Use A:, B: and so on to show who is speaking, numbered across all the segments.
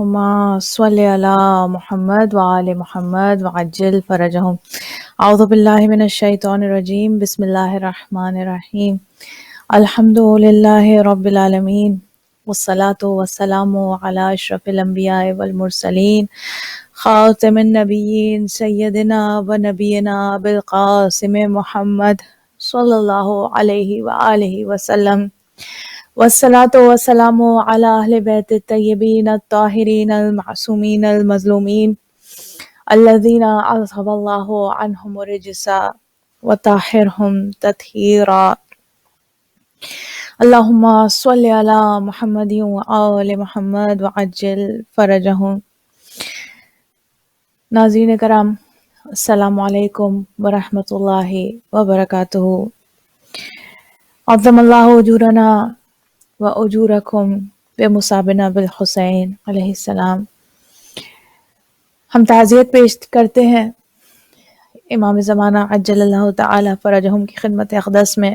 A: اللهم صل على محمد وآل محمد وعجل فرجهم اعوذ باللہ من الشیطان الرجیم بسم اللہ الرحمن الرحیم الحمد للہ رب العالمین والصلاة والسلام على اشرف الانبیاء والمرسلین خاتم النبیین سیدنا و نبینا بالقاسم محمد صلی اللہ علیہ وآلہ وسلم والصلاة والسلام على اہل بیت الطیبین الطاہرین المعصومین المظلومین الذین اذهب اللہ عنہم الرجس وطہرہم تطہیرا اللہم صل علی محمد وآل محمد وعجل فرجہم۔ ناظرین کرام، السلام علیکم ورحمۃ اللہ وبرکاتہ۔ عظم اللہ اجورنا و اجورکم بمصابنا بالحسین علیہ السلام۔ ہم تعزیت پیش کرتے ہیں امام زمانہ عجل اللہ تعالی فرجہم کی خدمت اقدس میں۔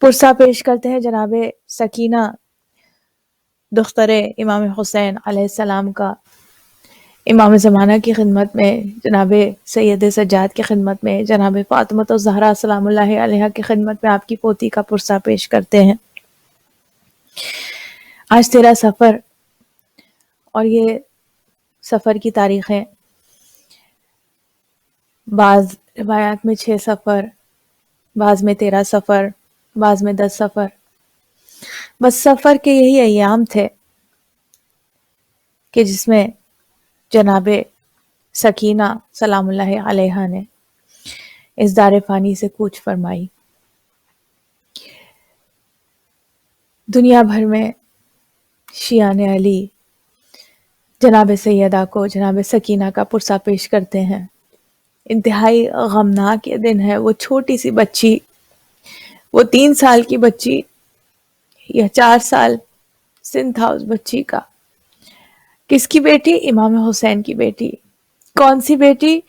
A: پرسہ پیش کرتے ہیں جناب سکینہ دختر امام حسین علیہ السلام کا امام زمانہ کی خدمت میں، جناب سید سجاد کی خدمت میں، جناب فاطمہ الزہرا سلام اللہ علیہا کی خدمت میں آپ کی پوتی کا پرسہ پیش کرتے ہیں۔ آج 13 صفر اور یہ سفر کی تاریخیں بعض روایات میں 6 صفر، بعض میں 13 صفر، بعض میں 10 صفر۔ بس سفر کے یہی ایام تھے کہ جس میں جناب سکینہ سلام اللہ علیہا نے اس دار فانی سے کوچ فرمائی۔ دنیا بھر میں شیعان علی جناب سیدہ کو، جناب سکینہ کا پرسہ پیش کرتے ہیں۔ انتہائی غمناک یہ دن ہے۔ وہ چھوٹی سی بچی، وہ 3 سال کی بچی یا 4 سال سن تھا اس بچی کا۔ کس کی بیٹی؟ امام حسین کی بیٹی۔ کون سی بیٹی؟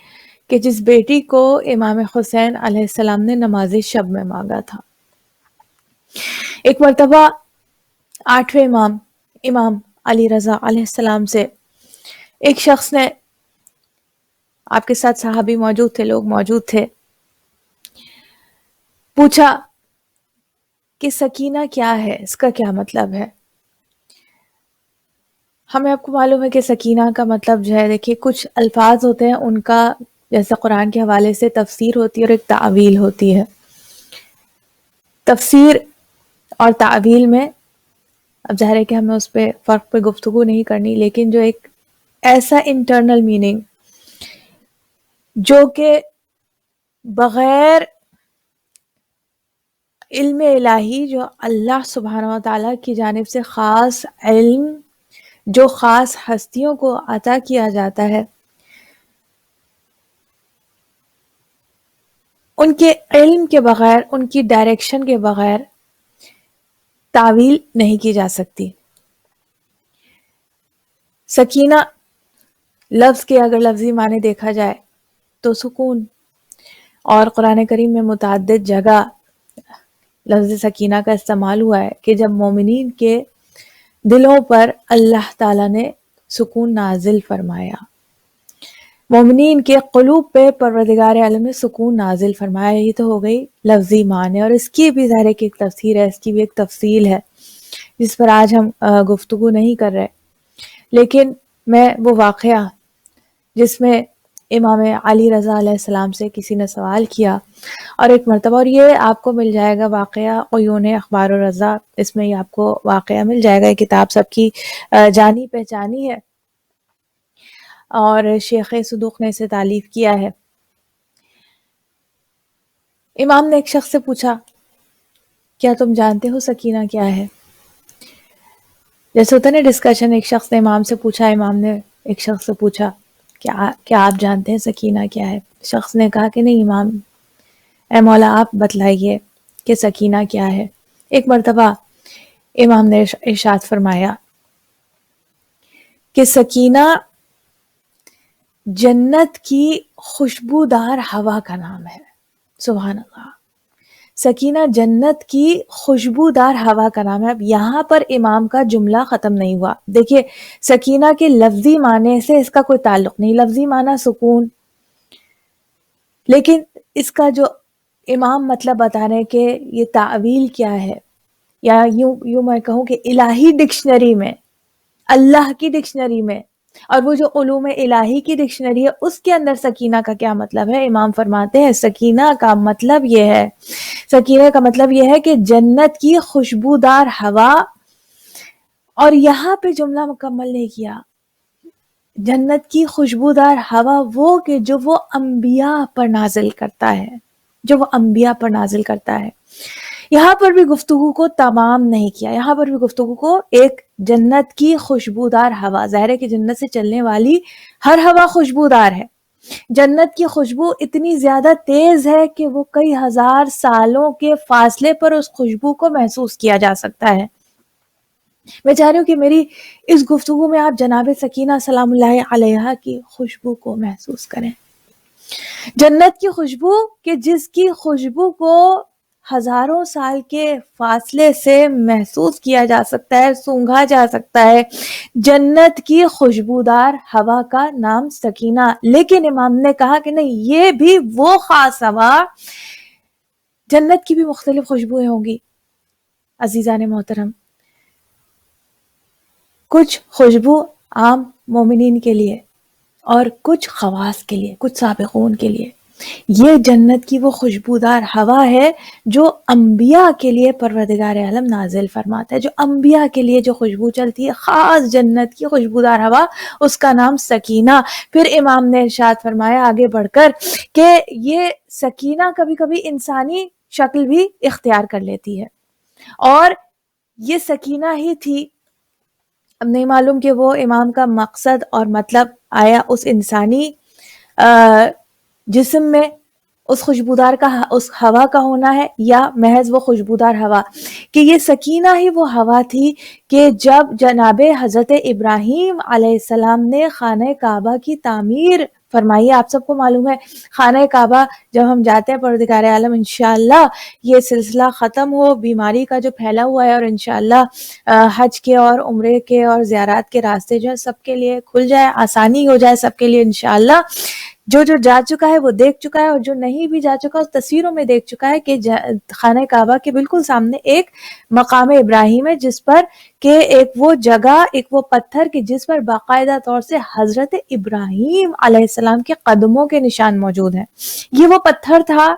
A: کہ جس بیٹی کو امام حسین علیہ السلام نے نماز شب میں مانگا تھا۔ ایک مرتبہ 8ویں امام علی رضا علیہ السلام سے ایک شخص نے، آپ کے ساتھ صحابی موجود تھے، لوگ موجود تھے، پوچھا کہ سکینہ کیا ہے، اس کا کیا مطلب ہے؟ ہمیں آپ کو معلوم ہے کہ سکینہ کا مطلب جو ہے، دیکھیے کچھ الفاظ ہوتے ہیں ان کا جیسے قرآن کے حوالے سے تفسیر ہوتی ہے اور ایک تعویل ہوتی ہے۔ تفسیر اور تعویل میں اب ظاہر ہے کہ ہمیں اس پہ فرق پہ گفتگو نہیں کرنی، لیکن جو ایک ایسا انٹرنل میننگ جو کہ بغیر علم الہی، جو اللہ سبحانہ و تعالیٰ کی جانب سے خاص علم جو خاص ہستیوں کو عطا کیا جاتا ہے، ان کے علم کے بغیر، ان کی ڈائریکشن کے بغیر تعویل نہیں کی جا سکتی۔ سکینہ لفظ کے اگر لفظی معنی دیکھا جائے تو سکون، اور قرآن کریم میں متعدد جگہ لفظ سکینہ کا استعمال ہوا ہے کہ جب مومنین کے دلوں پر اللہ تعالیٰ نے سکون نازل فرمایا، مومنین کے قلوب پہ پروردگار عالم نے سکون نازل فرمایا۔ یہ تو ہو گئی لفظی معنی، اور اس کی بھی ظاہر ہے کہ ایک تفسیر ہے، اس کی بھی ایک تفصیل ہے جس پر آج ہم گفتگو نہیں کر رہے، لیکن میں وہ واقعہ جس میں امام علی رضا علیہ السلام سے کسی نے سوال کیا، اور ایک مرتبہ، اور یہ آپ کو مل جائے گا واقعہ عیون اخبار و رضا، اس میں یہ آپ کو واقعہ مل جائے گا۔ یہ کتاب سب کی جانی پہچانی ہے اور شیخ صدوق نے اسے تالیف کیا ہے۔ امام نے ایک شخص سے پوچھا، کیا تم جانتے ہو سکینہ کیا ہے؟ جیسے ہوتا ہے نا ڈسکشن، ایک شخص نے امام سے پوچھا، امام نے ایک شخص سے پوچھا کیا آپ جانتے ہیں سکینہ کیا ہے؟ شخص نے کہا کہ نہیں امام، اے مولا آپ بتلائیے کہ سکینہ کیا ہے۔ ایک مرتبہ امام نے ارشاد فرمایا کہ سکینہ جنت کی خوشبودار ہوا کا نام ہے۔ سبحان اللہ، سکینہ جنت کی خوشبودار ہوا کا نام ہے. اب یہاں پر امام کا جملہ ختم نہیں ہوا. دیکھیے سکینہ کے لفظی معنی سے اس کا کوئی تعلق نہیں، لفظی معنی سکون، لیکن اس کا جو امام مطلب بتا رہے ہیں کہ یہ تعویل کیا ہے، یا یوں میں کہوں کہ الہی ڈکشنری میں، اللہ کی ڈکشنری میں، اور وہ جو علوم الہی کی ڈکشنری ہے اس کے اندر سکینہ کا کیا مطلب ہے. امام فرماتے ہیں سکینہ کا مطلب یہ ہے، سکینہ کا مطلب یہ ہے کہ جنت کی خوشبودار ہوا. اور یہاں پہ جملہ مکمل نہیں کیا. جنت کی خوشبودار ہوا وہ کہ جو وہ انبیاء پر نازل کرتا ہے، جو وہ انبیاء پر نازل کرتا ہے. یہاں پر بھی گفتگو کو تمام نہیں کیا، یہاں پر بھی گفتگو کو ایک جنت کی خوشبودار ہوا، ظاہر ہے کہ جنت سے چلنے والی ہر ہوا خوشبودار ہے. جنت کی خوشبو اتنی زیادہ تیز ہے کہ وہ کئی ہزار سالوں کے فاصلے پر اس خوشبو کو محسوس کیا جا سکتا ہے. میں چاہ رہی ہوں کہ میری اس گفتگو میں آپ جناب سکینہ سلام اللہ علیہا کی خوشبو کو محسوس کریں. جنت کی خوشبو کہ جس کی خوشبو کو ہزاروں سال کے فاصلے سے محسوس کیا جا سکتا ہے، سونگھا جا سکتا ہے. جنت کی خوشبودار ہوا کا نام سکینہ. لیکن امام نے کہا کہ نہیں، یہ بھی وہ خاص ہوا، جنت کی بھی مختلف خوشبوئیں ہوں گی. عزیزان محترم، کچھ خوشبو عام مومنین کے لیے اور کچھ خواص کے لیے، کچھ سابقون کے لیے. یہ جنت کی وہ خوشبودار ہوا ہے جو انبیاء کے لیے پروردگار عالم نازل فرماتا ہے، جو انبیاء کے لیے جو خوشبو چلتی ہے، خاص جنت کی خوشبودار ہوا، اس کا نام سکینہ. پھر امام نے ارشاد فرمایا آگے بڑھ کر کہ یہ سکینہ کبھی کبھی انسانی شکل بھی اختیار کر لیتی ہے، اور یہ سکینہ ہی تھی. اب نہیں معلوم کہ وہ امام کا مقصد اور مطلب آیا اس انسانی جسم میں اس خوشبودار کا، اس ہوا کا ہونا ہے، یا محض وہ خوشبودار ہوا. کہ یہ سکینہ ہی وہ ہوا تھی کہ جب جناب حضرت ابراہیم علیہ السلام نے خانہ کعبہ کی تعمیر فرمائی. آپ سب کو معلوم ہے خانہ کعبہ جب ہم جاتے ہیں، پروردگار عالم انشاءاللہ یہ سلسلہ ختم ہو، بیماری کا جو پھیلا ہوا ہے، اور انشاءاللہ حج کے اور عمرے کے اور زیارات کے راستے جو ہے سب کے لیے کھل جائے، آسانی ہو جائے سب کے لیے انشاءاللہ. جو جا چکا ہے وہ دیکھ چکا ہے، اور جو نہیں بھی جا چکا اس تصویروں میں دیکھ چکا ہے کہ خانہ کعبہ کے بالکل سامنے ایک مقام ابراہیم ہے، جس پر کہ ایک وہ جگہ، ایک وہ پتھر کہ جس پر باقاعدہ طور سے حضرت ابراہیم علیہ السلام کے قدموں کے نشان موجود ہیں. یہ وہ پتھر تھا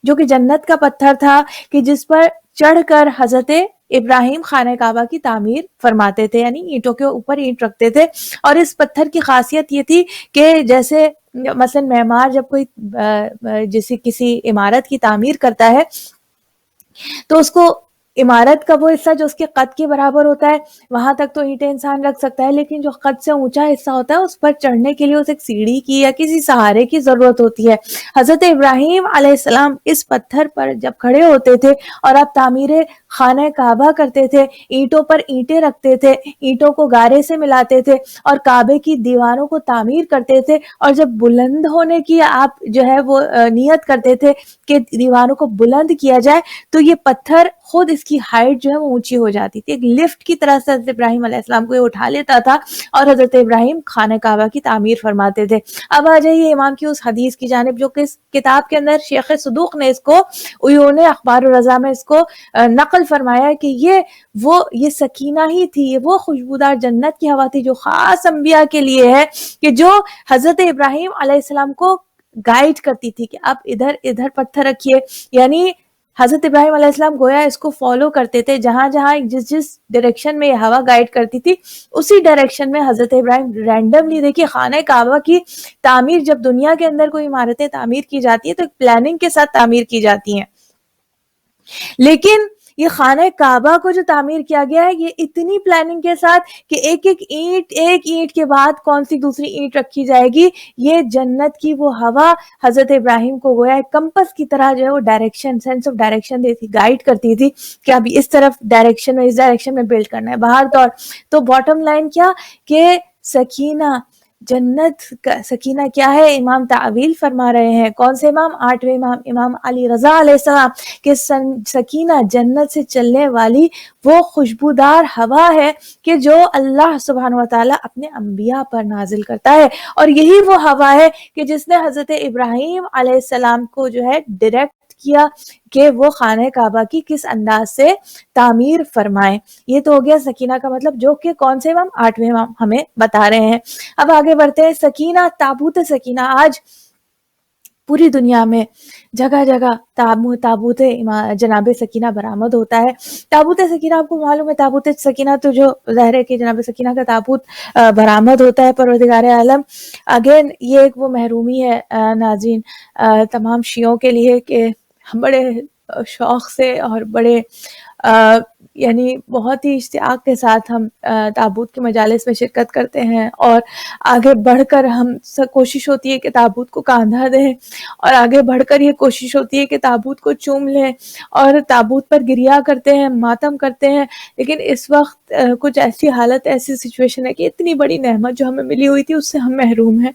A: جو کہ جنت کا پتھر تھا کہ جس پر چڑھ کر حضرت ابراہیم خانہ کعبہ کی تعمیر فرماتے تھے، یعنی اینٹوں کے اوپر اینٹ رکھتے تھے. اور اس پتھر کی خاصیت یہ تھی کہ جیسے مثلا معمار جب کوئی جیسے کسی عمارت کی تعمیر کرتا ہے تو اس کو عمارت کا وہ حصہ جو اس کے قد کے برابر ہوتا ہے وہاں تک تو اینٹیں انسان رکھ سکتا ہے، لیکن جو قد سے اونچا حصہ ہوتا ہے اس پر چڑھنے کے لیے اسے ایک سیڑھی کی یا کسی سہارے کی ضرورت ہوتی ہے. حضرت ابراہیم علیہ السلام اس پتھر پر جب کھڑے ہوتے تھے اور اب تعمیر خانہ کعبہ کرتے تھے، اینٹوں پر اینٹیں رکھتے تھے، اینٹوں کو گارے سے ملاتے تھے اور کعبے کی دیواروں کو تعمیر کرتے تھے، اور جب بلند ہونے کی آپ جو ہے وہ نیت کرتے تھے کہ دیواروں کو بلند کیا جائے تو یہ پتھر خود اس کی ہائٹ جو ہے وہ اونچی ہو جاتی تھی. ایک لفٹ کی طرح سے حضرت ابراہیم علیہ السلام کو یہ اٹھا لیتا تھا اور حضرت ابراہیم خانہ کعبہ کی تعمیر فرماتے تھے. اب آ جائیے امام کی اس حدیث کی جانب جو کہ اس کتاب کے اندر شیخ صدوق نے اس کو عیون اخبار الرضا میں اس کو نقل فرمایا کہ یہ سکینہ ہی تھی، یہ وہ خوشبودار جنت کی ہوا تھی جو خاص انبیاء کے لیے ہے، کہ جو حضرت ابراہیم علیہ السلام کو گائیڈ کرتی تھی کہ آپ ادھر پتھر رکھیے. یعنی حضرت ابراہیم علیہ السلام گویا اس کو فالو کرتے تھے، جہاں جس ڈائریکشن میں یہ ہوا گائیڈ کرتی تھی اسی ڈائریکشن میں حضرت ابراہیم رینڈملی. دیکھیے خانہ کعبہ کی تعمیر جب دنیا کے اندر کوئی عمارتیں تعمیر کی جاتی ہیں تو ایک پلاننگ کے ساتھ تعمیر کی جاتی ہیں، لیکن یہ خانہ کعبہ کو جو تعمیر کیا گیا ہے یہ اتنی پلاننگ کے ساتھ کہ ایک اینٹ کے بعد کون سی دوسری اینٹ رکھی جائے گی. یہ جنت کی وہ ہوا حضرت ابراہیم کو گویا ایک کمپس کی طرح جو ہے وہ ڈائریکشن، سینس آف ڈائریکشن دیتی، گائیڈ کرتی تھی کہ اب اس طرف ڈائریکشن میں، اس ڈائریکشن میں بلڈ کرنا ہے. باہر تو باٹم لائن کیا کہ سکینہ جنت کا سکینہ کیا ہے؟ امام تعویل فرما رہے ہیں. کون سے امام؟ 8ویں امام، امام علی رضا علیہ السلام، کہ سکینہ جنت سے چلنے والی وہ خوشبودار ہوا ہے کہ جو اللہ سبحانہ وتعالی اپنے انبیاء پر نازل کرتا ہے. اور یہی وہ ہوا ہے کہ جس نے حضرت ابراہیم علیہ السلام کو جو ہے ڈائریکٹ کیا کہ وہ خانہ کعبہ کی کس انداز سے تعمیر فرمائیں. یہ تو ہو گیا سکینہ کا مطلب، جو کہ کون سے امام؟ 8ویں امام ہمیں بتا رہے ہیں. اب آگے بڑھتے ہیں. سکینہ، تابوت سکینہ. آج پوری دنیا میں جگہ جگہ تابوت جناب سکینہ برآمد ہوتا ہے. تابوت سکینہ آپ کو معلوم ہے، تابوت سکینہ تو جو ظاہر ہے کہ جناب سکینہ کا تابوت برآمد ہوتا ہے پروردگار عالم. اگین یہ ایک وہ محرومی ہے ناظرین تمام شیعوں کے لیے کہ ہم بڑے شوق سے اور بڑے یعنی بہت ہی اشتیاق کے ساتھ ہم تابوت کے مجالس میں شرکت کرتے ہیں، اور آگے بڑھ کر ہم کوشش ہوتی ہے کہ تابوت کو کاندھا دیں، اور آگے بڑھ کر یہ کوشش ہوتی ہے کہ تابوت کو چوم لیں اور تابوت پر گریہ کرتے ہیں، ماتم کرتے ہیں. لیکن اس وقت کچھ ایسی حالت، ایسی سچویشن ہے کہ اتنی بڑی نعمت جو ہمیں ملی ہوئی تھی اس سے ہم محروم ہیں.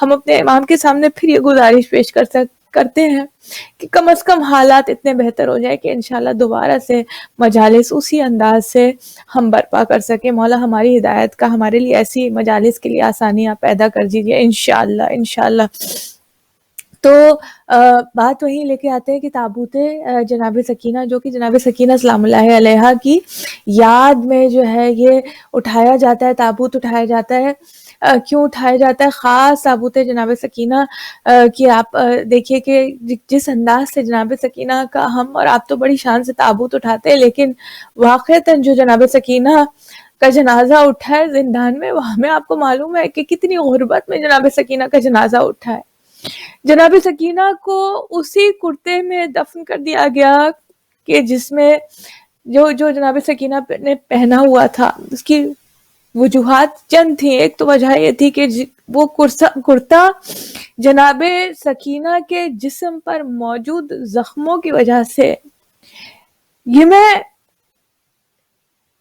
A: ہم اپنے امام کے سامنے پھر یہ گزارش پیش کرتے ہیں کہ کم از کم حالات اتنے بہتر ہو جائے کہ انشاءاللہ دوبارہ سے مجالس اسی انداز سے ہم برپا کر سکیں. مولا ہماری ہدایت کا ہمارے لیے ایسی مجالس کے لیے آسانیاں پیدا کر دیجیے انشاءاللہ انشاءاللہ. تو بات وہی لے کے آتے ہیں کہ تابوت جناب سکینہ، جو کہ جناب سکینہ سلام اللہ علیہا کی یاد میں جو ہے یہ اٹھایا جاتا ہے، تابوت اٹھایا جاتا ہے. کیوں اٹھایا جاتا ہے؟ خاص تابوت جناب سکینہ کہ آپ دیکھیے کہ جس انداز سے جناب سکینہ کا ہم اور آپ تو بڑی شان سے تابوت اٹھاتے ہیں، لیکن واقعتاً جو جناب سکینہ کا جنازہ اٹھا ہے زندان میں، وہ ہمیں آپ کو معلوم ہے کہ کتنی غربت میں جناب سکینہ کا جنازہ اٹھا ہے. جناب سکینہ کو اسی کرتے میں دفن کر دیا گیا کہ جس میں جو جناب سکینہ نے پہنا ہوا تھا. اس کی وجوہات چند تھیں. ایک تو وجہ یہ تھی کہ وہ کرتا جناب سکینہ کے جسم پر موجود زخموں کی وجہ سے، یہ میں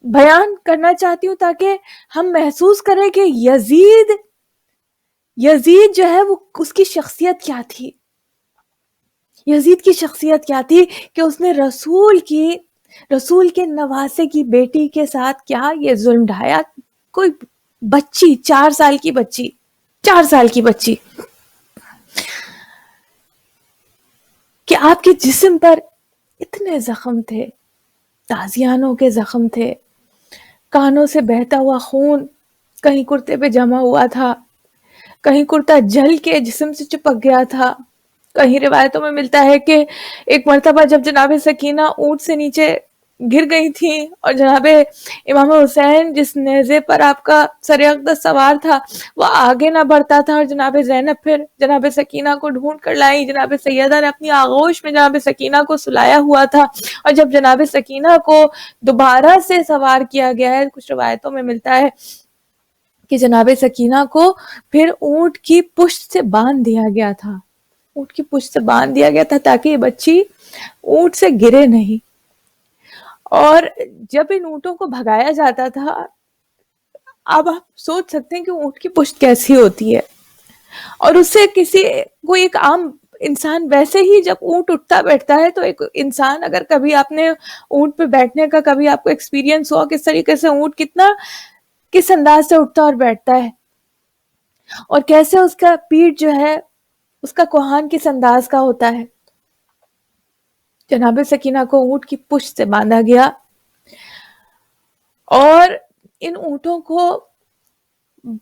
A: بیان کرنا چاہتی ہوں تاکہ ہم محسوس کریں کہ یزید جو ہے وہ اس کی شخصیت کیا تھی. یزید کی شخصیت کیا تھی کہ اس نے رسول کے نواسے کی بیٹی کے ساتھ کیا یہ ظلم ڈھایا. کوئی بچی، 4 سال کی بچی کہ آپ کے جسم پر اتنے زخم تھے، تازیانوں کے زخم تھے، کانوں سے بہتا ہوا خون کہیں کرتے پہ جمع ہوا تھا، کہیں کرتا جل کے جسم سے چپک گیا تھا. کہیں روایتوں میں ملتا ہے کہ ایک مرتبہ جب جناب سکینہ اونٹ سے نیچے گر گئی تھی اور جناب امام حسین جس نیزے پر آپ کا سر اقدس سوار تھا وہ آگے نہ بڑھتا تھا، اور جناب زینب پھر جناب سکینہ کو ڈھونڈ کر لائی. جناب سیدہ نے اپنی آغوش میں جناب سکینہ کو سلایا ہوا تھا، اور جب جناب سکینہ کو دوبارہ سے سوار کیا گیا ہے، کچھ روایتوں میں ملتا ہے کہ جناب سکینہ کو پھر اونٹ کی پشت سے باندھ دیا گیا تھا تاکہ یہ بچی اونٹ سے گرے نہیں. اور جب ان اونٹوں کو بھگایا جاتا تھا، اب آپ سوچ سکتے ہیں کہ اونٹ کی پشت کیسی ہوتی ہے، اور اس سے کوئی ایک عام انسان ویسے ہی جب اونٹ اٹھتا بیٹھتا ہے تو ایک انسان، اگر کبھی آپ نے اونٹ پہ بیٹھنے کا کبھی آپ کو ایکسپیرینس ہوا کس طریقے سے اونٹ کس انداز سے اٹھتا اور بیٹھتا ہے، اور کیسے اس کا پیٹھ جو ہے اس کا کوہان کس انداز کا ہوتا ہے. جناب سکینہ کو اونٹ کی پشت سے باندھا گیا، اور ان اونٹوں کو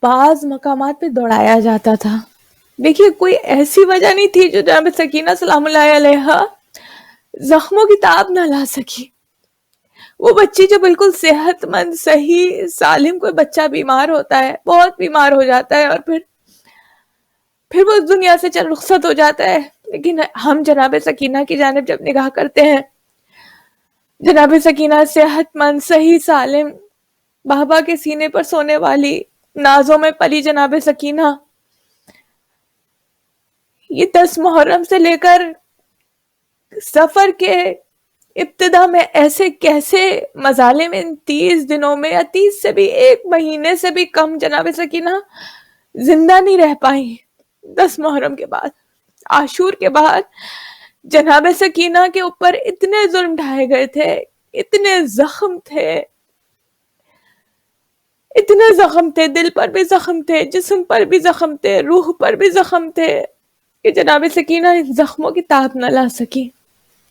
A: بعض مقامات پہ دوڑایا جاتا تھا. دیکھیے کوئی ایسی وجہ نہیں تھی جو جناب سکینہ سلام اللہ علیہا زخموں کی تاب نہ لا سکی. وہ بچی جو بالکل صحت مند صحیح سالم، کوئی بچہ بیمار ہوتا ہے، بہت بیمار ہو جاتا ہے اور پھر وہ دنیا سے چل رخصت ہو جاتا ہے، لیکن ہم جناب سکینہ کی جانب جب نگاہ کرتے ہیں، جناب سکینہ صحت مند صحیح سالم بابا کے سینے پر سونے والی نازوں میں پلی جناب سکینہ، یہ 10 محرم سے لے کر سفر کے ابتدا میں ایسے کیسے مظالم ان 30 دنوں میں یا 30 سے بھی 1 مہینے سے بھی کم جناب سکینہ زندہ نہیں رہ پائیں. 10 محرم کے بعد، عاشور کے بعد جناب سکینہ کے اوپر اتنے ظلم ڈھائے گئے تھے، اتنے زخم تھے، اتنے زخم تھے، دل پر بھی زخم تھے، جسم پر بھی زخم تھے، روح پر بھی زخم تھے، کہ جناب سکینہ ان زخموں کی تاب نہ لا سکی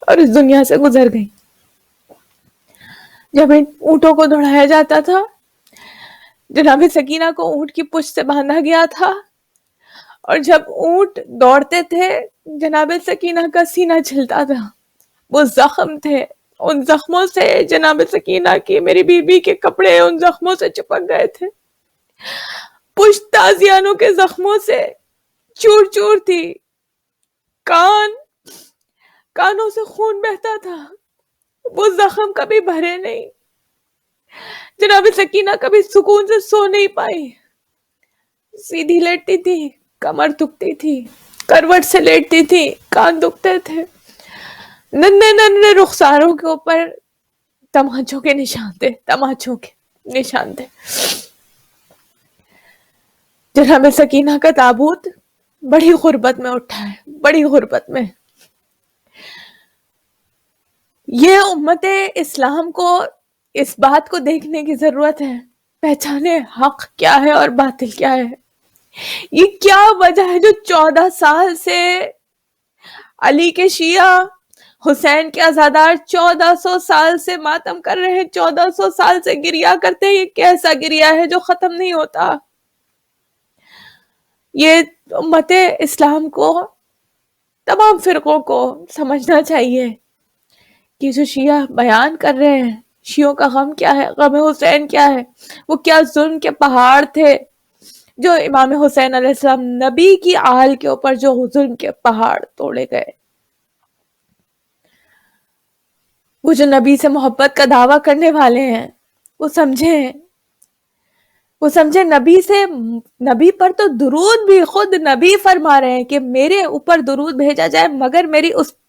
A: اور اس دنیا سے گزر گئی. جب ان اونٹوں کو دوڑایا جاتا تھا، جناب سکینہ کو اونٹ کی پشت سے باندھا گیا تھا، اور جب اونٹ دوڑتے تھے جناب سکینہ کا سینہ چھلتا تھا. وہ زخم تھے، ان زخموں سے جناب سکینہ کی، میری بیوی کے کپڑے ان زخموں سے چپک گئے تھے. پشت تازیانوں کے زخموں سے چور چور تھی، کانوں سے خون بہتا تھا. وہ زخم کبھی بھرے نہیں. جناب سکینہ کبھی سکون سے سو نہیں پائی. سیدھی لیٹتی تھی، کمر دکھتی تھی، کروٹ سے لیٹتی تھی، کان دکھتے تھے. ننھے ننھے رخساروں کے اوپر تماچوں کے نشان تھے، تماچوں کے نشان تھے. جناب سکینہ کا تابوت بڑی غربت میں اٹھا ہے، بڑی غربت میں. یہ امت اسلام کو اس بات کو دیکھنے کی ضرورت ہے، پہچانے حق کیا ہے اور باطل کیا ہے. یہ کیا وجہ ہے جو 14 سال سے علی کے شیعہ، حسین کے عزادار 1400 سال سے ماتم کر رہے ہیں، 1400 سال سے گریہ کرتے ہیں. یہ کیسا گریہ ہے جو ختم نہیں ہوتا؟ یہ امت اسلام کو، تمام فرقوں کو سمجھنا چاہیے کہ جو شیعہ بیان کر رہے ہیں، شیعوں کا غم کیا ہے، غم حسین کیا ہے. وہ کیا ظلم کے پہاڑ تھے جو امام حسین علیہ السلام نبی کی آل کے اوپر جو ظلم کے پہاڑ توڑے گئے. وہ جو نبی سے محبت کا دعویٰ کرنے والے ہیں، وہ سمجھیں نبی پر تو درود بھی خود نبی فرما رہے ہیں کہ میرے اوپر درود بھیجا جائے، مگر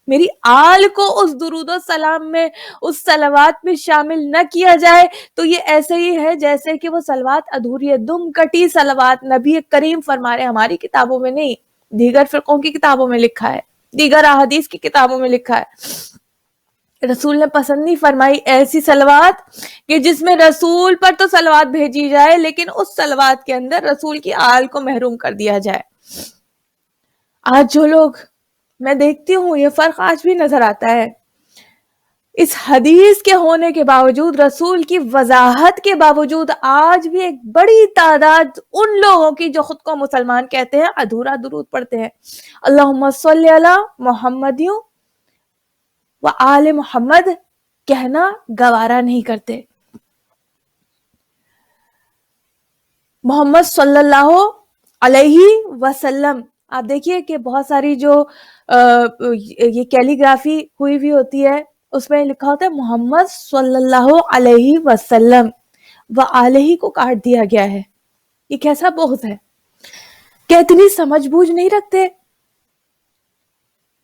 A: میری آل کو اس درود و سلام میں، اس صلوات میں شامل نہ کیا جائے تو یہ ایسے ہی ہے جیسے کہ وہ صلوات ادھوری ہے، دم کٹی صلوات. نبی کریم فرما رہے ہیں، ہماری کتابوں میں نہیں، دیگر فرقوں کی کتابوں میں لکھا ہے، دیگر احادیث کی کتابوں میں لکھا ہے. رسول نے پسند نہیں فرمائی ایسی صلوات کہ جس میں رسول پر تو صلوات بھیجی جائے لیکن اس صلوات کے اندر رسول کی آل کو محروم کر دیا جائے. آج جو لوگ، میں دیکھتی ہوں یہ فرق آج بھی نظر آتا ہے، اس حدیث کے ہونے کے باوجود، رسول کی وضاحت کے باوجود، آج بھی ایک بڑی تعداد ان لوگوں کی جو خود کو مسلمان کہتے ہیں ادھورا درود پڑھتے ہیں. اللہم صلی علی محمد و آل محمد کہنا گوارا نہیں کرتے. محمد صلی اللہ علیہ وسلم، آپ دیکھیے کہ بہت ساری جو یہ کیلیگرافی ہوئی ہوتی ہے، اس میں لکھا ہوتا ہے محمد صلی اللہ علیہ وسلم، و آلہ کو کاٹ دیا گیا ہے. یہ کیسا بغض ہے؟ کیا اتنی سمجھ بوجھ نہیں رکھتے؟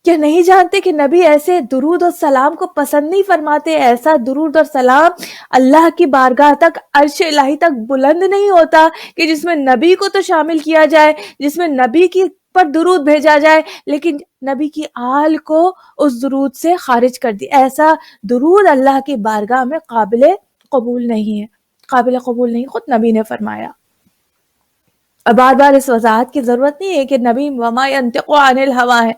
A: کیا نہیں جانتے کہ نبی ایسے درود اور سلام کو پسند نہیں فرماتے؟ ایسا درود اور سلام اللہ کی بارگاہ تک، عرش الہی تک بلند نہیں ہوتا کہ جس میں نبی کو تو شامل کیا جائے، جس میں نبی کی پر درود بھیجا جائے لیکن نبی کی آل کو اس درود سے خارج کر دی. ایسا درود اللہ کی بارگاہ میں قابل قبول نہیں ہے، قابل قبول نہیں، خود نبی نے فرمایا. اور بار بار اس وضاحت کی ضرورت نہیں ہے کہ نبی وما ینطق عن الہوا ہے.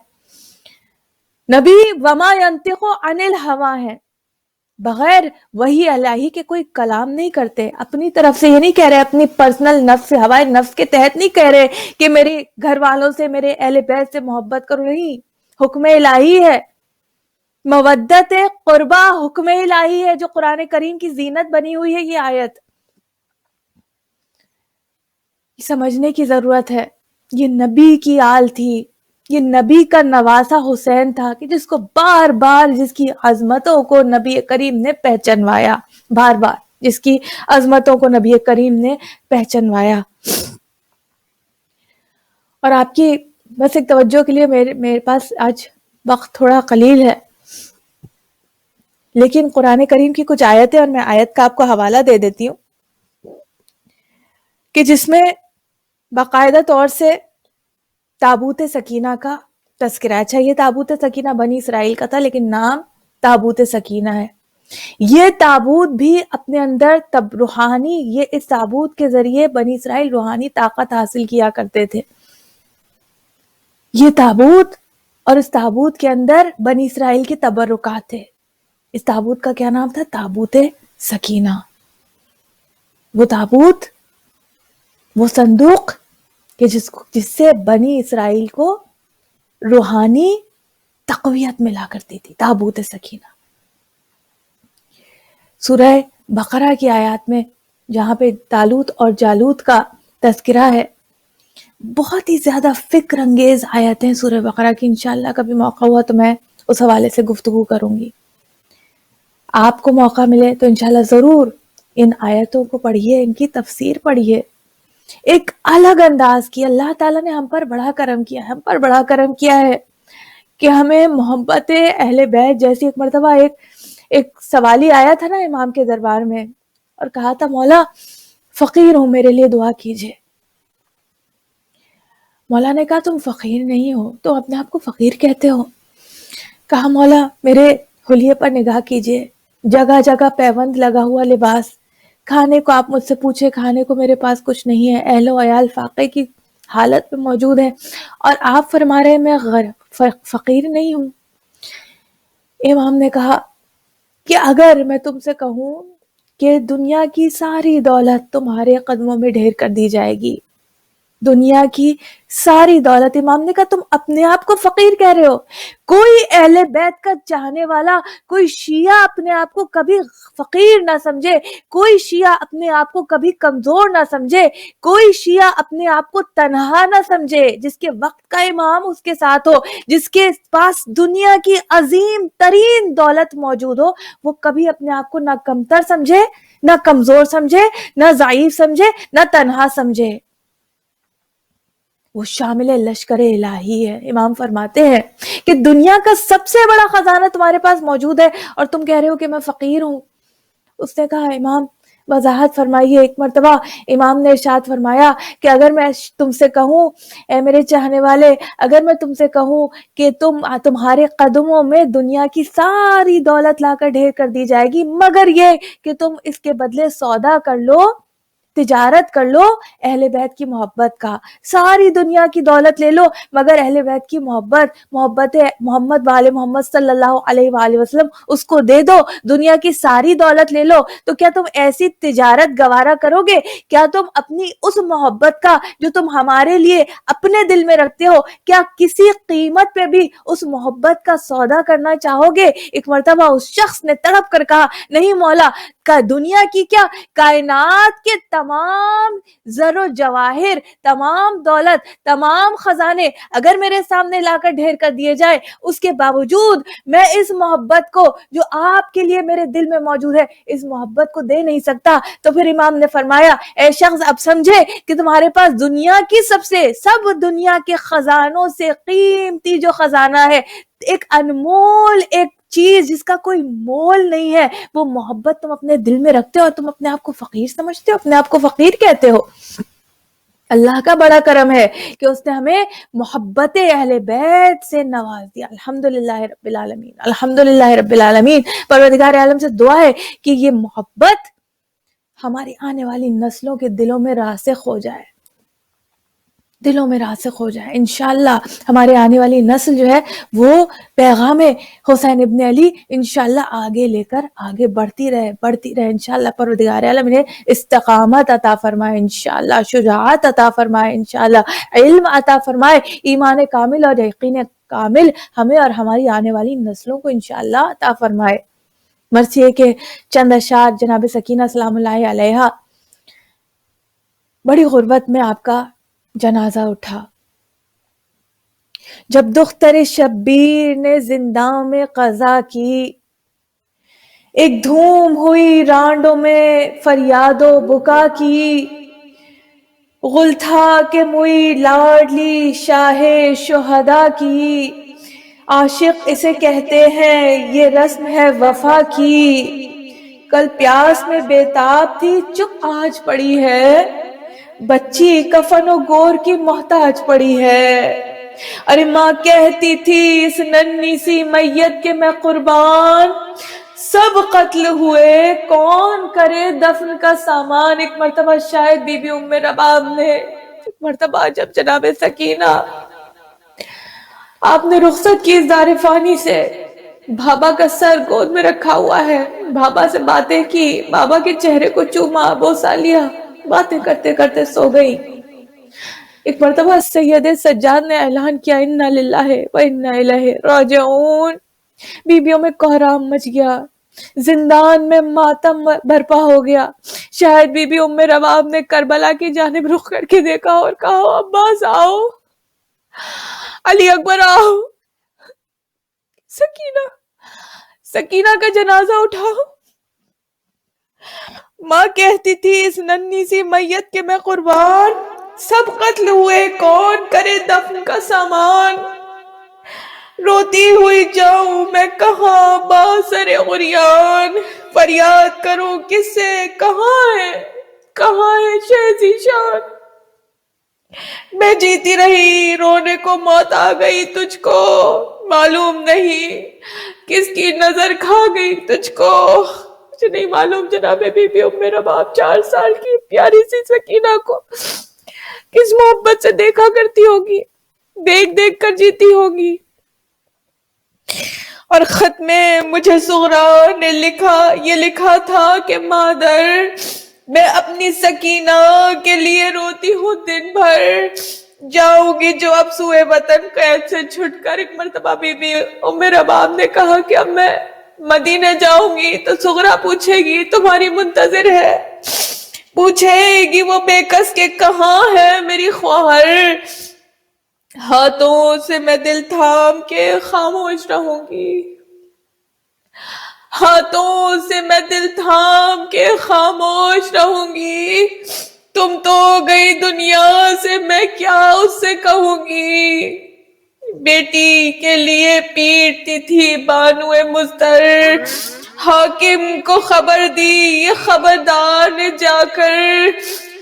A: نبی وما ینطق عن الہوا ہے، بغیر وحی الہی کے کوئی کلام نہیں کرتے. اپنی طرف سے یہ نہیں کہہ رہے، اپنی پرسنل نفس، ہوائے نفس کے تحت نہیں کہہ رہے کہ میرے گھر والوں سے، میرے اہل بیت سے محبت کرو. نہیں، حکم الہی ہے، مودت قربہ حکم الہی ہے جو قرآن کریم کی زینت بنی ہوئی ہے. یہ آیت سمجھنے کی ضرورت ہے. یہ نبی کی آل تھی، یہ نبی کا نواسا حسین تھا کہ جس کو بار بار، جس کی عظمتوں کو نبی کریم نے پہچنوایا، بار بار جس کی عظمتوں کو نبی کریم نے پہچنوایا. اور آپ کی بس ایک توجہ کے لیے میرے پاس آج وقت تھوڑا قلیل ہے، لیکن قرآن کریم کی کچھ آیتیں، اور میں آیت کا آپ کو حوالہ دے دیتی ہوں کہ جس میں باقاعدہ طور سے تابوت سکینہ کا تذکرہ ہے. اچھا یہ تابوت سکینہ بنی اسرائیل کا تھا لیکن نام تابوت سکینہ ہے. یہ تابوت بھی اپنے اندر روحانی، یہ اس تابوت کے ذریعے بنی اسرائیل روحانی طاقت حاصل کیا کرتے تھے. یہ تابوت اور اس تابوت کے اندر بنی اسرائیل کے تبرکات تھے. اس تابوت کا کیا نام تھا؟ تابوت سکینہ. وہ تابوت، وہ صندوق کہ جس سے بنی اسرائیل کو روحانی تقویت ملا کرتی تھی. تابوت سکینہ. سورہ بقرہ کی آیات میں جہاں پہ طالوت اور جالوت کا تذکرہ ہے، بہت ہی زیادہ فکر انگیز آیتیں سورہ بقرہ کی. انشاءاللہ کبھی موقع ہوا تو میں اس حوالے سے گفتگو کروں گی. آپ کو موقع ملے تو انشاءاللہ ضرور ان آیتوں کو پڑھیے، ان کی تفسیر پڑھیے. ایک الگ انداز کی اللہ تعالیٰ نے ہم پر بڑا کرم کیا ہے، ہم پر بڑا کرم کیا ہے کہ ہمیں محبت اہل بیت جیسی. ایک مرتبہ ایک سوالی آیا تھا نا امام کے دربار میں اور کہا تھا مولا فقیر ہوں، میرے لیے دعا کیجئے. مولا نے کہا تم فقیر نہیں ہو تو اپنے آپ کو فقیر کہتے ہو. کہا مولا میرے حلیے پر نگاہ کیجئے، جگہ جگہ پیوند لگا ہوا لباس، کھانے کو آپ مجھ سے پوچھے کھانے کو میرے پاس کچھ نہیں ہے، اہل و عیال فاقے کی حالت میں موجود ہے، اور آپ فرما رہے میں فقیر نہیں ہوں. امام نے کہا کہ اگر میں تم سے کہوں کہ دنیا کی ساری دولت تمہارے قدموں میں ڈھیر کر دی جائے گی، دنیا کی ساری دولت، امام نے کہا تم اپنے آپ کو فقیر کہہ رہے ہو؟ کوئی اہل بیت کا چاہنے والا، کوئی شیعہ اپنے آپ کو کبھی فقیر نہ سمجھے، کوئی شیعہ اپنے آپ کو کبھی کمزور نہ سمجھے، کوئی شیعہ اپنے آپ کو تنہا نہ سمجھے. جس کے وقت کا امام اس کے ساتھ ہو، جس کے پاس دنیا کی عظیم ترین دولت موجود ہو، وہ کبھی اپنے آپ کو نہ کمتر سمجھے، نہ کمزور سمجھے، نہ ضعیف سمجھے، نہ تنہا سمجھے. وہ شامل لشکر الہی ہے. امام فرماتے ہیں کہ دنیا کا سب سے بڑا خزانہ تمہارے پاس موجود ہے اور تم کہہ رہے ہو کہ میں فقیر ہوں. اس نے کہا امام وضاحت فرمائیے. ایک مرتبہ امام نے ارشاد فرمایا کہ اگر میں تم سے کہوں اے میرے چاہنے والے، اگر میں تم سے کہوں کہ تمہارے قدموں میں دنیا کی ساری دولت لا کر ڈھیر کر دی جائے گی، مگر یہ کہ تم اس کے بدلے سودا کر لو، تجارت کر لو اہل بیت کی محبت کا، ساری دنیا کی دولت لے لو مگر اہل بیت کی محبت محمد وآل محمد صلی اللہ علیہ وآلہ وسلم اس کو دے دو. دنیا کی ساری دولت لے لو. تو کیا تم ایسی تجارت گوارا کرو گے؟ کیا تم اپنی اس محبت کا جو تم ہمارے لیے اپنے دل میں رکھتے ہو، کیا کسی قیمت پہ بھی اس محبت کا سودا کرنا چاہو گے؟ ایک مرتبہ اس شخص نے تڑپ کر کہا نہیں مولا، دنیا کی کیا، کائنات کے تمام زر و جواہر، تمام دولت، تمام خزانے اگر میرے سامنے لا کر ڈھیر کر دیے جائے، اس کے باوجود میں اس محبت کو جو آپ کے لیے میرے دل میں موجود ہے، اس محبت کو دے نہیں سکتا. تو پھر امام نے فرمایا اے شخص اب سمجھے کہ تمہارے پاس دنیا کی سب دنیا کے خزانوں سے قیمتی جو خزانہ ہے، ایک انمول ایک چیز جس کا کوئی مول نہیں ہے، وہ محبت تم اپنے دل میں رکھتے ہو اور تم اپنے آپ کو فقیر سمجھتے ہو، اپنے آپ کو فقیر کہتے ہو. اللہ کا بڑا کرم ہے کہ اس نے ہمیں محبت اہل بیت سے نواز دیا. الحمدللہ رب العالمین، الحمدللہ رب العالمین. پروردگار عالم سے دعا ہے کہ یہ محبت ہماری آنے والی نسلوں کے دلوں میں راسخ ہو جائے، دلوں میں راسخ ہو جائے. انشاءاللہ ہمارے آنے والی نسل جو ہے وہ پیغام حسین ابن علی انشاءاللہ آگے لے کر آگے بڑھتی رہے انشاءاللہ. پروردگار عالم انہیں استقامت عطا فرمائے انشاءاللہ، شجاعت عطا فرمائے انشاءاللہ، علم عطا فرمائے، ایمان کامل اور یقین کامل ہمیں اور ہماری آنے والی نسلوں کو انشاءاللہ عطا فرمائے. مرثی ہے کہ چند اشعار جناب سکینہ سلام اللہ علیہا، بڑی غربت میں آپ کا جنازہ اٹھا. جب دختر شبیر نے زنداں میں قضا کی، ایک دھوم ہوئی رانڈوں میں فریاد و بکا کی. غل تھا کہ موئی لاڈلی شاہ شہدا کی، عاشق اسے کہتے ہیں یہ رسم ہے وفا کی. کل پیاس میں بے تاب تھی چپ آج پڑی ہے، بچی کفن و گور کی محتاج پڑی ہے۔ ارے ماں کہتی تھی اس ننھی سی میت کے میں قربان، سب قتل ہوئے کون کرے دفن کا سامان۔ ایک مرتبہ شاید بی بی ام رباب نے، ایک مرتبہ جب جناب سکینہ آپ نے رخصت کی اس دار فانی سے، بابا کا سر گود میں رکھا ہوا ہے، بابا سے باتیں کی، بابا کے چہرے کو چوما، بوسا لیا، باتیں کرتے کرتے سو گئی۔ ایک مرتبہ سید سجاد نے اعلان کیا انا للہ و انا الیہ راجعون، بیبیوں میں کوہرام مچ گیا، زندان میں ماتم برپا ہو گیا۔ شاید بی بی ام رباب نے کربلا کی جانب رخ کر کے دیکھا اور کہا عباس آؤ، علی اکبر آؤ، سکینہ سکینہ کا جنازہ اٹھاؤ۔ ماں کہتی تھی اس ننھی سی میت کے میں قربان، سب قتل ہوئے کون کرے دفن کا سامان۔ روتی ہوئی جاؤں میں کہاں باسر عریان، فریاد کروں کس سے، کہاں ہے شہزی شان۔ میں جیتی رہی رونے کو موت آ گئی تجھ کو، معلوم نہیں کس کی نظر کھا گئی تجھ کو۔ مجھے نہیں معلوم جناب بی بی ام رباب 4 سال کی پیاری سی سکینہ کو کس محبت سے دیکھا کرتی ہوگی، دیکھ دیکھ کر جیتی ہوگی۔ اور خط میں مجھے سغرا نے یہ لکھا تھا کہ مادر میں اپنی سکینہ کے لیے روتی ہوں دن بھر، جاؤں گی جو اب سوئے وطن قید سے چھٹ کر۔ ایک مرتبہ بی بی ام رباب نے کہا کہ اب میں مدینے جاؤں گی تو سغرا پوچھے گی تمہاری منتظر ہے، پوچھے گی وہ بے کس کے کہاں ہے میری خواہر۔ ہاتھوں سے میں دل تھام کے خاموش رہوں گی، ہاتھوں سے میں دل تھام کے خاموش رہوں گی۔ تم تو گئی دنیا سے میں کیا اس سے کہوں گی، بیٹی کے لیے پیٹتی تھی بانو مضطر، حاکم کو خبر دی یہ خبردار نے جا کر،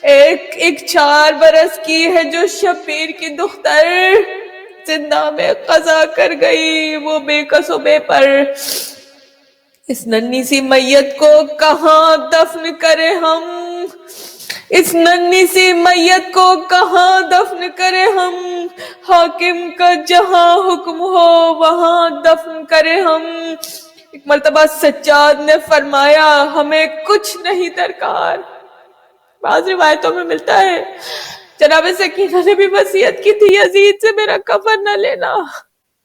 A: ایک 4 برس کی ہے جو شبیر کی دختر، زندہ میں قضا کر گئی وہ بے کس و بے پر۔ اس ننھی سی میت کو کہاں دفن کرے ہم، اس ننھی سی میت کو کہاں دفن کرے ہم، حاکم کا جہاں حکم ہو وہاں دفن کرے ہم۔ ایک مرتبہ سجاد نے فرمایا ہمیں کچھ نہیں درکار۔ بعض روایتوں میں ملتا ہے جناب سکینہ نے بھی وصیت کی تھی یزید سے میرا کفن نہ لینا،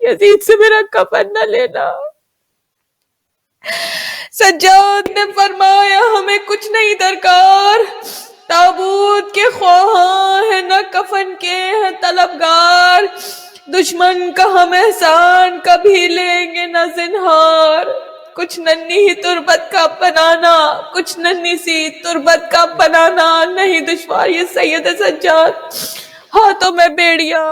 A: یزید سے میرا کفن نہ لینا۔ سجاد نے فرمایا ہمیں کچھ نہیں درکار، تابوت کے خواہاں ہے نہ کفن کے ہیں طلبگار، دشمن کا ہم احسان کبھی لیں گے نہ زنہار، کچھ ننھی ہی تربت کا بنانا، کچھ ننھی سی تربت کا بنانا نہیں دشوار۔ یہ سید سجاد، ہاتھوں میں بیڑیاں،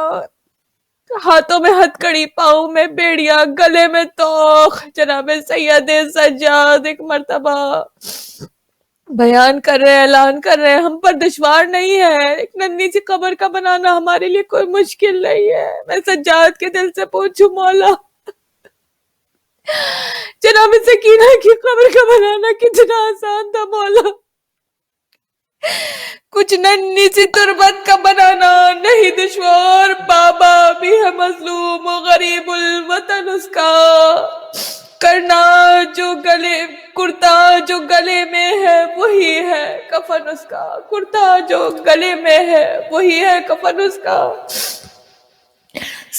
A: ہاتھوں میں ہتھکڑی، پاؤں میں بیڑیا، گلے میں توخ، جناب سید سجاد ایک مرتبہ بیان کر رہے، اعلان کر رہے ہم پر دشوار نہیں ہے، ایک ننھی سی قبر کا بنانا ہمارے لیے کوئی مشکل نہیں ہے۔ میں سجاد کے دل سے پوچھوں مولا جناب سکینہ کی قبر کا بنانا کتنا آسان تھا مولا، کچھ ننھی سی تربت کا بنانا نہیں دشوار، بابا بھی ہے مظلوم و غریب الوطن اس کا، کرنا جو گلے کرتا جو گلے میں ہے وہی ہے کفن اس کا، کرتا جو گلے میں ہے وہی ہے کفن اس کا۔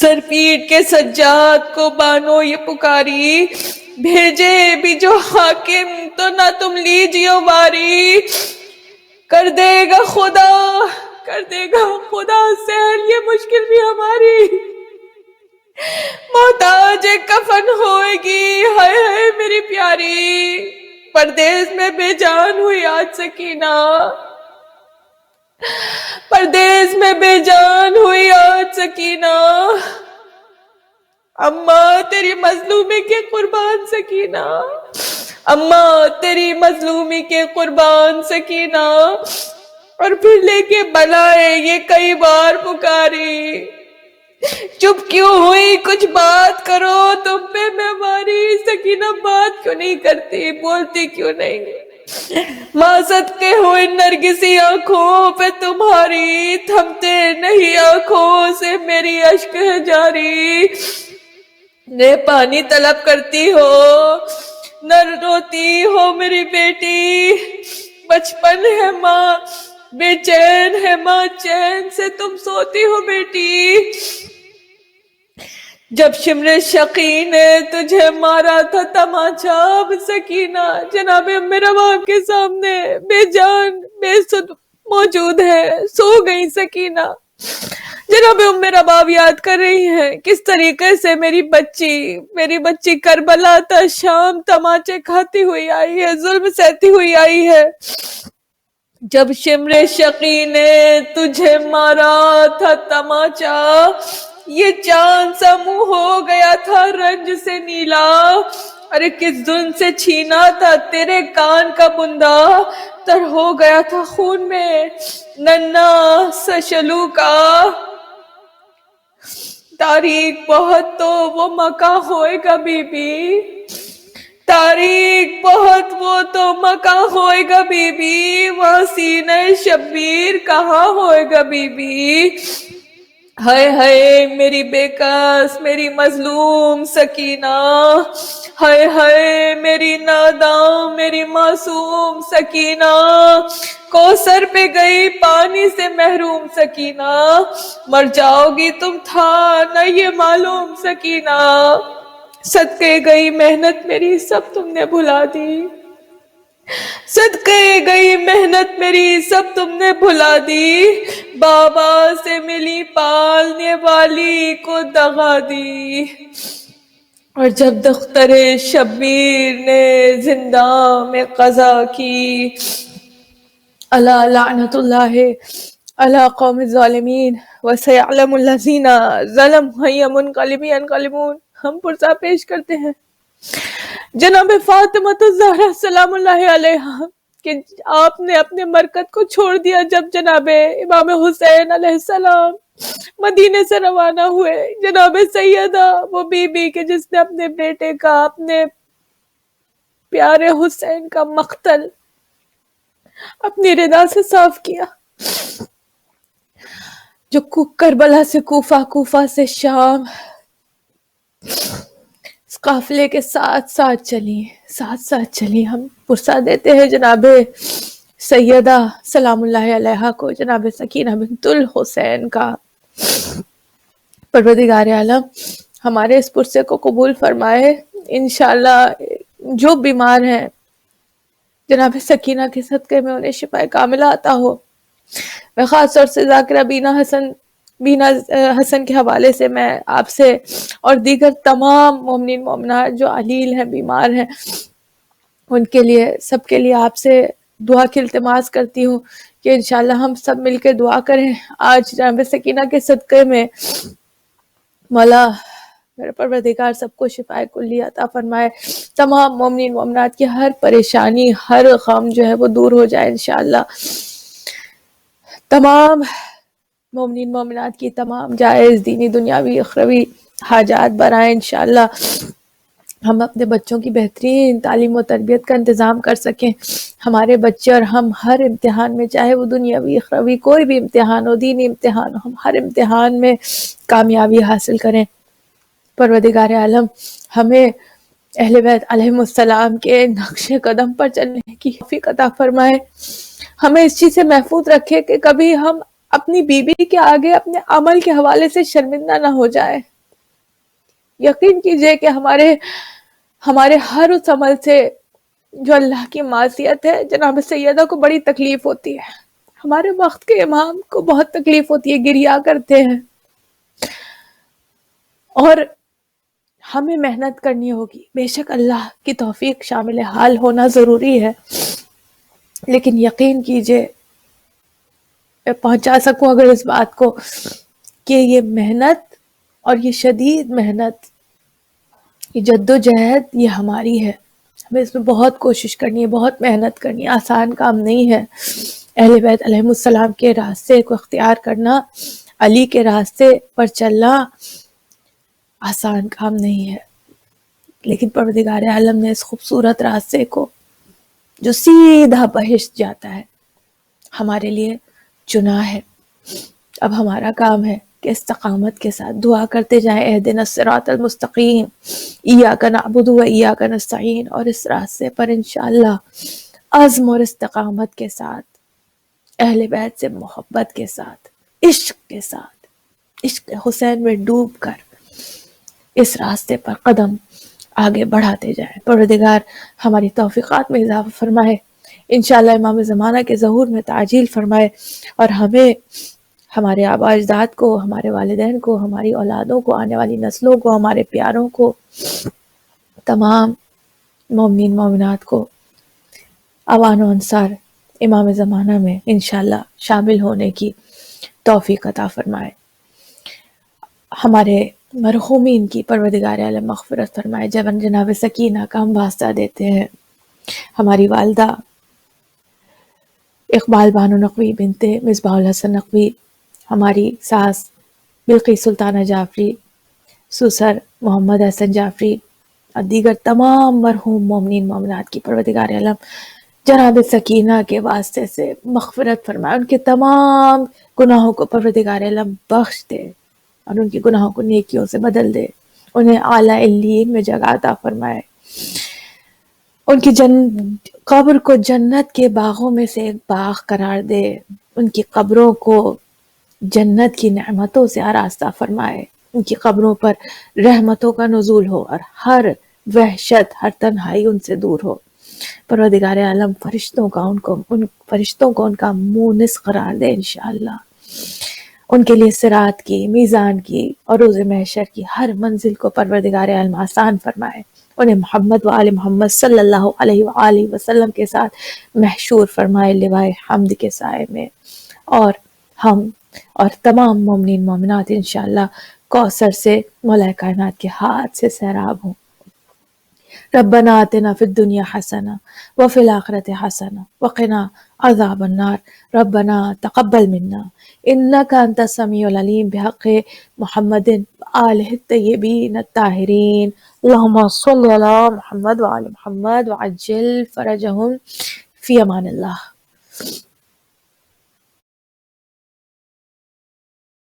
A: سر پیٹ کے سجاد کو بانو یہ پکاری، بھیجے بھی جو حاکم تو نہ تم لیجیو باری، کر دے گا خدا سہل یہ مشکل بھی ہماری، محتاج کفن ہوئے گی ہائے ہائے میری پیاری، پردیس میں بے جان ہوئی آج سکینہ، پردیس میں بے جان ہوئی آج سکینہ، اماں تیری مظلومی کے قربان سکینہ، اماں تیری مظلومی کے قربان سکینہ، اور پھر لے کے بلائے یہ کئی بار پکاری، چپ کیوں ہوئی؟ کچھ بات کرو، تم پہ میں ماری۔ سکینہ بات کیوں نہیں کرتی، بولتی کیوں نہیں؟ ماں صدقے ہو ان نرگسی آنکھوں پہ تمہاری، تھمتے نہیں آنکھوں سے میری اشک ہے جاری۔ نہ پانی طلب کرتی ہو نہ روتی ہو میری بیٹی، بچپن ہے ماں بے چین ہے ماں، چین سے تم سوتی ہو بیٹی۔ جب شمر شقی نے تجھے مارا تھا تماچا، اب سکینہ جناب میرا باپ کے سامنے بے جان بے سد موجود ہے، سو گئی سکینہ۔ جناب میرا باپ یاد کر رہی ہیں کس طریقے سے میری بچی کربلا تا شام تماچے کھاتی ہوئی آئی ہے، ظلم سہتی ہوئی آئی ہے۔ جب شمر شقی نے تجھے مارا تھا تماچا، یہ چاند سا منہ ہو گیا تھا رنج سے نیلا۔ ارے کس دن سے چھینا تھا تیرے کان کا بندہ، تر ہو گیا تھا خون میں ننا سشلو کا۔ تاریخ بہت تو وہ مکہ ہوئے گا بی بی، تاریخ بہت وہ تو مکہ ہوئے گا بی بی، وہاں سینہ شبیر کہاں ہوئے گا بی بی۔ ہائے ہائے میری بے کس میری مظلوم سکینہ، ہائے ہائے میری ناداں میری معصوم سکینہ، کوثر پہ گئی پانی سے محروم سکینہ، مر جاؤ گی تم تھا نہ یہ معلوم سکینہ۔ صدقے گئی محنت میری سب تم نے بھلا دی، صدقے گئی محنت میری سب تم نے بھلا دی، بابا سے ملی پالنے والی کو دغا دی۔ اور جب دختر شبیر نے زندہ میں قضا کی، الا لعنت اللہ علی قوم الظالمین وسیعلم الذین ظلموا ہی منقلبون۔ ہم پرسہ پیش کرتے ہیں جناب فاطمہ الزہرا سلام اللہ علیہا کہ آپ نے اپنے مرکز کو چھوڑ دیا جب جناب امام حسین علیہ السلام مدینے سے روانہ ہوئے۔ جناب سیدہ وہ بی بی کہ جس نے اپنے بیٹے کا اپنے پیارے حسین کا مقتل اپنی ردا سے صاف کیا، جو کربلا سے کوفہ، کوفہ سے شام اس قافلے کے ساتھ چلی۔ ہم پرسہ دیتے ہیں جناب سیدہ سلام اللہ علیہا کو، جناب سکینہ بنت الحسین کا۔ پروردگار عالم ہمارے اس پرسے کو قبول فرمائے۔ انشاءاللہ جو بیمار ہیں جناب سکینہ کے صدقے میں انہیں شفا کاملہ عطا ہو۔ میں خاص طور سے ذاکرہ بینا حسن کے حوالے سے میں آپ سے اور دیگر تمام مومنین مومنات جو علیل ہیں بیمار ہیں ان کے لیے سب کے لیے آپ سے دعا کی التماس کرتی ہوں کہ انشاءاللہ ہم سب مل کے دعا کریں۔ آج جناب سکینہ کے صدقے میں مولا میرے پروردگار سب کو شفا کلی عطا فرمائے، تمام مومنین مومنات کی ہر پریشانی ہر غم جو ہے وہ دور ہو جائے انشاءاللہ، تمام مومنین مومنات کی تمام جائز دینی دنیاوی اخروی حاجات برائیں انشاءاللہ، ہم اپنے بچوں کی بہترین تعلیم و تربیت کا انتظام کر سکیں، ہمارے بچے اور ہم ہر امتحان میں چاہے وہ دنیاوی اخروی کوئی بھی امتحان ہو، دینی امتحان ہو، ہم ہر امتحان میں کامیابی حاصل کریں۔ پروردگار عالم ہمیں اہل بیت علیہم السلام کے نقش قدم پر چلنے کی توفیق عطا فرمائے، ہمیں اس چیز سے محفوظ رکھے کہ کبھی ہم اپنی بیوی کے آگے اپنے عمل کے حوالے سے شرمندہ نہ ہو جائے۔ یقین کیجئے کہ ہمارے ہر اس عمل سے جو اللہ کی معصیت ہے جناب سیدہ کو بڑی تکلیف ہوتی ہے، ہمارے وقت کے امام کو بہت تکلیف ہوتی ہے، گریا کرتے ہیں، اور ہمیں محنت کرنی ہوگی۔ بے شک اللہ کی توفیق شامل حال ہونا ضروری ہے، لیکن یقین کیجئے میں پہنچا سکوں اگر اس بات کو کہ یہ محنت اور یہ شدید محنت، یہ جد و جہد یہ ہماری ہے، ہمیں اس میں بہت کوشش کرنی ہے، بہت محنت کرنی ہے، آسان کام نہیں ہے۔ اہل بیت علیہم السلام کے راستے کو اختیار کرنا، علی کے راستے پر چلنا آسان کام نہیں ہے، لیکن پروردگار عالم نے اس خوبصورت راستے کو جو سیدھا بہشت جاتا ہے ہمارے لیے چنا ہے۔ اب ہمارا کام ہے کہ استقامت کے ساتھ دعا کرتے جائیں، اہدنا الصراط المستقیم، ایاک نعبد و ایاک نستعین، اور اس راستے پر انشاءاللہ عزم اور استقامت کے ساتھ، اہل بیت سے محبت کے ساتھ، عشق کے ساتھ، عشق حسین میں ڈوب کر اس راستے پر قدم آگے بڑھاتے جائیں۔ پروردگار ہماری توفیقات میں اضافہ فرمائے، انشاءاللہ امام زمانہ کے ظہور میں تعجیل فرمائے، اور ہمیں، ہمارے آباء اجداد کو، ہمارے والدین کو، ہماری اولادوں کو، آنے والی نسلوں کو، ہمارے پیاروں کو، تمام مومنین مومنات کو اوان و انصار امام زمانہ میں انشاءاللہ شامل ہونے کی توفیق عطا فرمائے۔ ہمارے مرحومین کی پروردگار عالم مغفرت فرمائے۔ جناب سکینہ کا ہم واسطہ دیتے ہیں، ہماری والدہ اقبال بانو نقوی بنت مصباح الحسن نقوی، ہماری ساس بلقیس سلطانہ جعفری، سسر محمد حسن جعفری، اور دیگر تمام مرحوم مومنین مومنات کی پروردگار عالم جناب سکینہ کے واسطے سے مغفرت فرمائے، ان کے تمام گناہوں کو پروردگار عالم بخش دے اور ان کے گناہوں کو نیکیوں سے بدل دے، انہیں اعلیٰ علیین میں جگہ عطا فرمائے، ان کی قبر کو جنت کے باغوں میں سے ایک باغ قرار دے، ان کی قبروں کو جنت کی نعمتوں سے آراستہ فرمائے، ان کی قبروں پر رحمتوں کا نزول ہو اور ہر وحشت، ہر تنہائی ان سے دور ہو۔ پروردگار عالم ان فرشتوں کو ان کا مونس قرار دے انشاءاللہ، ان کے لیے صراط کی، میزان کی اور روز محشر کی ہر منزل کو پروردگار عالم آسان فرمائے، انہیں محمد و آل محمد صلی اللہ علیہ وآلہ وسلم کے ساتھ محشور فرمائے لوائے حمد کے سائے میں، اور ہم اور تمام مومنین مومنات انشاءاللہ کوثر سے مولا کائنات کے ہاتھ سے سیراب ہوں۔ ربنا آتنا فی الدنیا حسنہ وفی الآخرۃ حسنہ وقنا عذاب النار، ربنا تقبل منا انک انت السمیع العلیم، بحق محمد آلہ الطیبین الطاہرین، اللہم صلی علی محمد وآل محمد وعجل فرجہم، فی امان اللہ۔